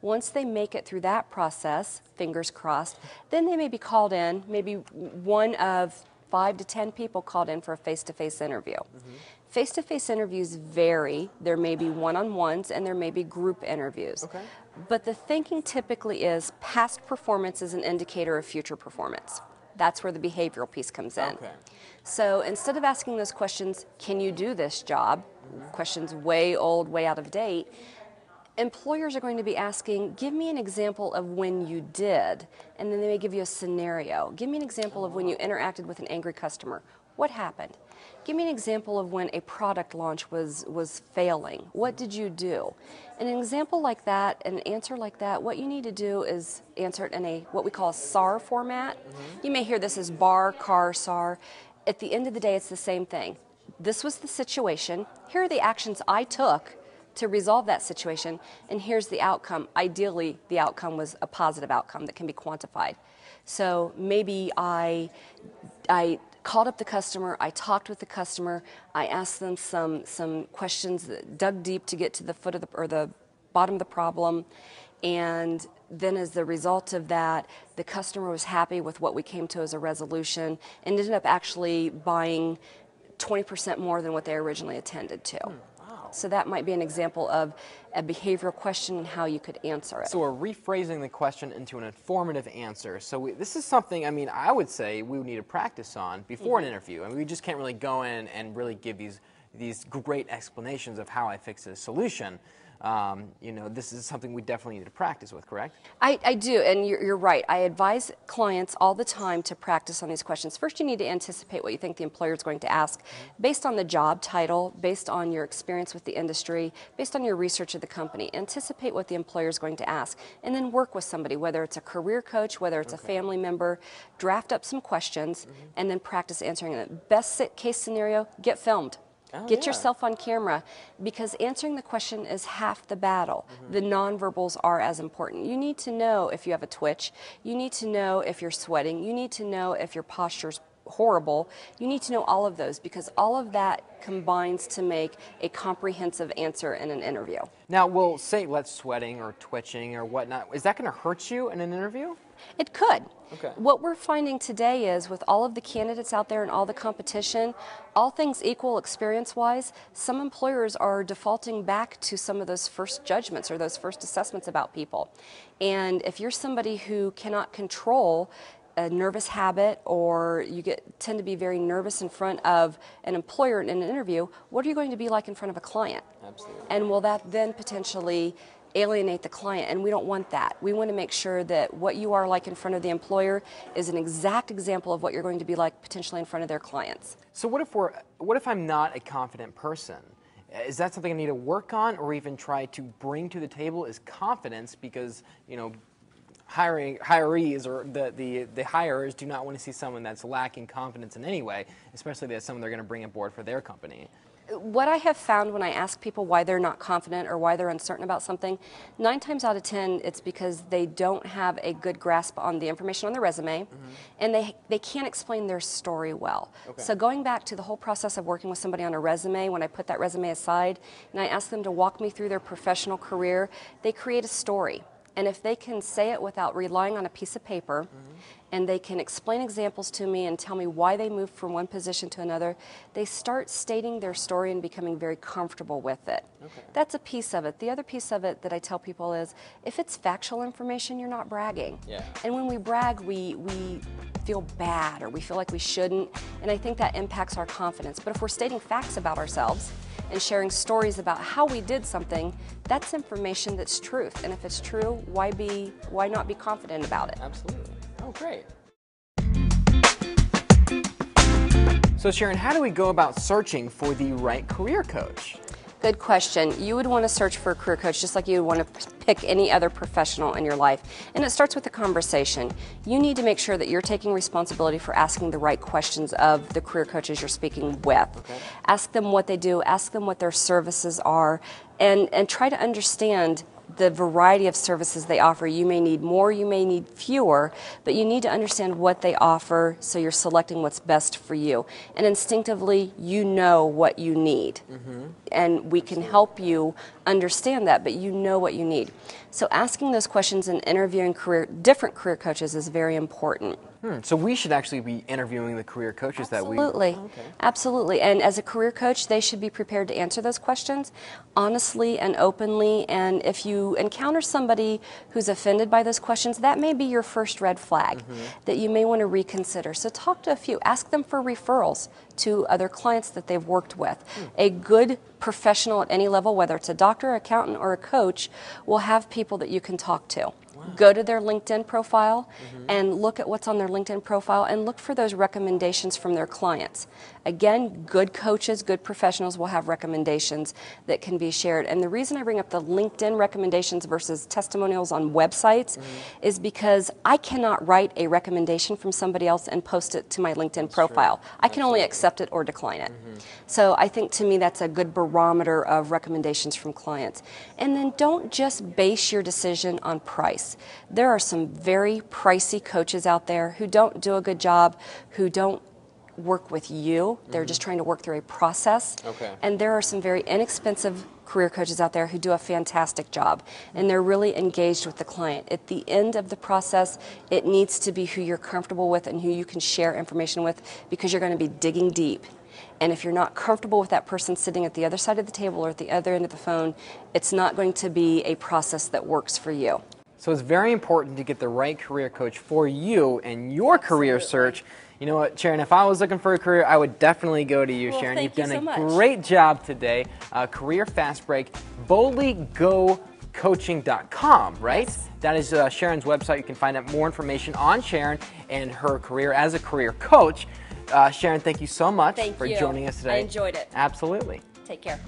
Once they make it through that process, fingers crossed, then they may be called in, maybe one of 5 to 10 people called in for a face-to-face interview. Face-to-face interviews vary. There may be one-on-ones and there may be group interviews. Okay. But the thinking typically is past performance is an indicator of future performance. That's where the behavioral piece comes in. Okay. So instead of asking those questions, can you do this job? Questions way old, way out of date. Employers are going to be asking, give me an example of when you did, and then they may give you a scenario. Give me an example of when you interacted with an angry customer. What happened? Give me an example of when a product launch was failing. What did you do? An example like that, an answer like that, what you need to do is answer it in a what we call a SAR format. You may hear this as bar, car, SAR. At the end of the day, it's the same thing. This was the situation. Here are the actions I took to resolve that situation, and here's the outcome. Ideally, the outcome was a positive outcome that can be quantified. So maybe I called up the customer, I talked with the customer, I asked them some questions that dug deep to get to the foot of the bottom of the problem, and then as the result of that, the customer was happy with what we came to as a resolution and ended up actually buying 20% more than what they originally intended to. So that might be an example of a behavioral question and how you could answer it. So we're rephrasing the question into an informative answer. So this is something, I mean, I would say we would need to practice on before an interview. I mean, we just can't really go in and really give these great explanations of how I fix a solution. You know, this is something we definitely need to practice with, correct? I do, and you're right. I advise clients all the time to practice on these questions. First, you need to anticipate what you think the employer is going to ask based on the job title, based on your experience with the industry, based on your research of the company. Anticipate what the employer is going to ask, and then work with somebody, whether it's a career coach, whether it's a family member, draft up some questions, and then practice answering them. Best case scenario, get filmed. Get yourself on camera, because answering the question is half the battle. The nonverbals are as important. You need to know if you have a twitch. You need to know if you're sweating. You need to know if your posture's horrible. You need to know all of those, because all of that combines to make a comprehensive answer in an interview. Now, we'll say let's sweating or twitching or whatnot. Is that going to hurt you in an interview? It could. Okay. What we're finding today is, with all of the candidates out there and all the competition, all things equal experience-wise, some employers are defaulting back to some of those first judgments or those first assessments about people. And if you're somebody who cannot control a nervous habit, or you tend to be very nervous in front of an employer in an interview, what are you going to be like in front of a client? Absolutely. And will that then potentially alienate the client? And we don't want that. We want to make sure that what you are like in front of the employer is an exact example of what you're going to be like potentially in front of their clients. So what if I'm not a confident person? Is that something I need to work on, or even try to bring to the table is confidence? Because, you know, hirees or the hirers do not want to see someone that's lacking confidence in any way, especially if that's someone they're going to bring aboard for their company. What I have found when I ask people why they're not confident or why they're uncertain about something, 9 times out of 10, it's because they don't have a good grasp on the information on their resume, and they can't explain their story well. Okay. So going back to the whole process of working with somebody on a resume, when I put that resume aside and I ask them to walk me through their professional career, they create a story. And if they can say it without relying on a piece of paper, and they can explain examples to me and tell me why they moved from one position to another, they start stating their story and becoming very comfortable with it. Okay. That's a piece of it. The other piece of it that I tell people is, if it's factual information, you're not bragging. Yeah. And when we brag, we feel bad, or we feel like we shouldn't, and I think that impacts our confidence. But if we're stating facts about ourselves and sharing stories about how we did something, that's information that's truth. And if it's true, why not be confident about it? Absolutely. Oh, great. So Sharon, how do we go about searching for the right career coach? Good question. You would want to search for a career coach just like you would want to pick any other professional in your life. And it starts with a conversation. You need to make sure that you're taking responsibility for asking the right questions of the career coaches you're speaking with. Okay. Ask them what they do, ask them what their services are, and try to understand the variety of services they offer. You may need more, you may need fewer, but you need to understand what they offer so you're selecting what's best for you. And instinctively, you know what you need. And we can help you understand that, but you know what you need. So asking those questions and interviewing different career coaches is very important. So we should actually be interviewing the career coaches that we... Absolutely. Okay. Absolutely. And as a career coach, they should be prepared to answer those questions honestly and openly. And if you encounter somebody who's offended by those questions, that may be your first red flag that you may want to reconsider. So talk to a few. Ask them for referrals to other clients that they've worked with. A good professional at any level, whether it's a doctor, accountant, or a coach, will have people that you can talk to. Go to their LinkedIn profile and look at what's on their LinkedIn profile and look for those recommendations from their clients. Again, good coaches, good professionals will have recommendations that can be shared. And the reason I bring up the LinkedIn recommendations versus testimonials on websites is because I cannot write a recommendation from somebody else and post it to my LinkedIn profile. I can only accept it or decline it. So I think to me that's a good barometer of recommendations from clients. And then don't just base your decision on price. There are some very pricey coaches out there who don't do a good job, who don't work with you. They're just trying to work through a process. And there are some very inexpensive career coaches out there who do a fantastic job, and they're really engaged with the client. At the end of the process, it needs to be who you're comfortable with and who you can share information with, because you're going to be digging deep. And if you're not comfortable with that person sitting at the other side of the table or at the other end of the phone, it's not going to be a process that works for you. So it's very important to get the right career coach for you and your career search. You know what, Sharon, if I was looking for a career, I would definitely go to you, Well, Sharon. thank You've done you so a much. great job today. Career Fast Break, BoldlyGoCoaching.com, right? Yes. That is Sharon's website. You can find out more information on Sharon and her career as a career coach. Sharon, thank you so much for joining us today. I enjoyed it. Absolutely. Take care.